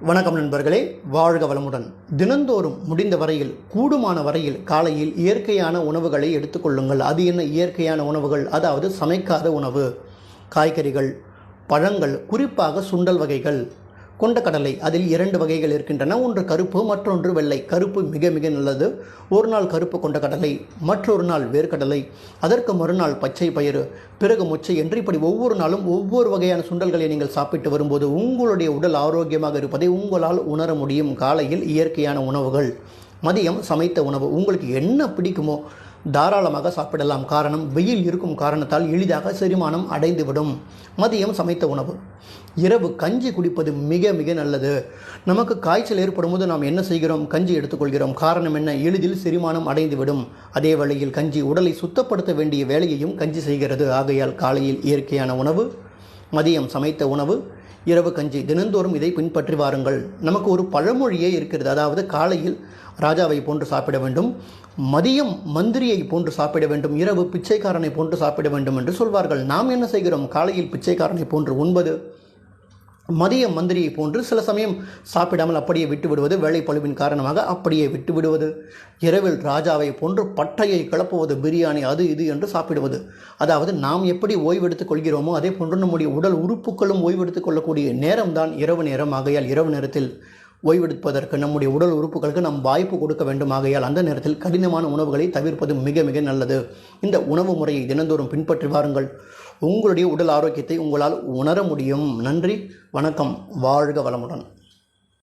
வணக்கம் நண்பர்களே, வாழ்க வளமுடன். தினந்தோறும் முடிந்த வரையில் கூடுமான வரையில் காலையில் இயற்கையான உணவுகளை எடுத்துக்கொள்ளுங்கள். அது என்ன இயற்கையான உணவுகள்? அதாவது சமைக்காத உணவு, காய்கறிகள், பழங்கள், குறிப்பாக சுண்டல் வகைகள், கொண்டக்கடலை. அதில் 2 வகைகள் இருக்கின்றன. ஒன்று கருப்பு, மற்றொன்று வெள்ளை. கருப்பு மிக மிக நல்லது. ஒரு நாள் கருப்பு கொண்டக்கடலை, மற்றொரு நாள் வேர்க்கடலை, அதற்கு மறுநாள் பச்சை பயிறு, பிறகு மொச்சை என்று இப்படி ஒவ்வொரு நாளும் ஒவ்வொரு வகையான சுண்டல்களை நீங்கள் சாப்பிட்டு வரும்போது உங்களுடைய உடல் ஆரோக்கியமாக இருப்பதை உங்களால் உணர முடியும். காலையில் இயற்கையான உணவுகள், மதியம் சமைத்த உணவு. உங்களுக்கு என்ன பிடிக்குமோ தாராளமாக சாப்பிடலாம். காரணம், வெயில் இருக்கும் காரணத்தால் எளிதாக செரிமானம் அடைந்துவிடும். மதியம் சமைத்த உணவு. இரவு கஞ்சி குடிப்பது மிக மிக நல்லது. நமக்கு காய்ச்சல் ஏற்படும் போது நாம் என்ன செய்கிறோம்? கஞ்சி எடுத்துக்கொள்கிறோம். காரணம் என்ன? எளிதில் செரிமானம் அடைந்துவிடும். அதே வேளையில் கஞ்சி உடலை சுத்தப்படுத்த வேண்டிய வேலையையும் கஞ்சி செய்கிறது. ஆகையால் காலையில் இயற்கையான உணவு, மதியம் சமைத்த உணவு, இரவு கஞ்சி. தினந்தோறும் இதை பின்பற்றி வாருங்கள். நமக்கு ஒரு பழமொழியே இருக்கிறது. அதாவது காலையில் ராஜாவை போன்று சாப்பிட வேண்டும், மதியம் மந்திரியை போன்று சாப்பிட வேண்டும், இரவு பிச்சைக்காரனை போன்று சாப்பிட வேண்டும் என்று சொல்வார்கள். நாம் என்ன செய்கிறோம்? காலையில் பிச்சைக்காரனை போன்று உண்பது, மதியம் மந்திரியை போன்று சில சமயம் சாப்பிடாமல் அப்படியே விட்டு விடுவது, வேலைப்பளுவின் காரணமாக அப்படியே விட்டு விடுவது, இரவில் ராஜாவை போன்று பட்டையை கிளப்புவது, பிரியாணி அது இது என்று சாப்பிடுவது. அதாவது நாம் எப்படி ஓய்வெடுத்துக் கொள்கிறோமோ அதே போன்று நம்முடைய உடல் உறுப்புகளும் ஓய்வெடுத்துக் கொள்ளக்கூடிய நேரம்தான் இரவு நேரம். ஆகையால் இரவு நேரத்தில் ஓய்வெடுப்பதற்கு நம்முடைய உடல் உறுப்புகளுக்கு நாம் வாய்ப்பு கொடுக்க வேண்டும். ஆகையால் அந்த நேரத்தில் கடினமான உணவுகளை தவிர்ப்பது மிக மிக நல்லது. இந்த உணவு முறையை தினந்தோறும் பின்பற்றி வாருங்கள். உங்களுடைய உடல் ஆரோக்கியத்தை உங்களால் உணர முடியும். நன்றி, வணக்கம், வாழ்க வளமுடன்.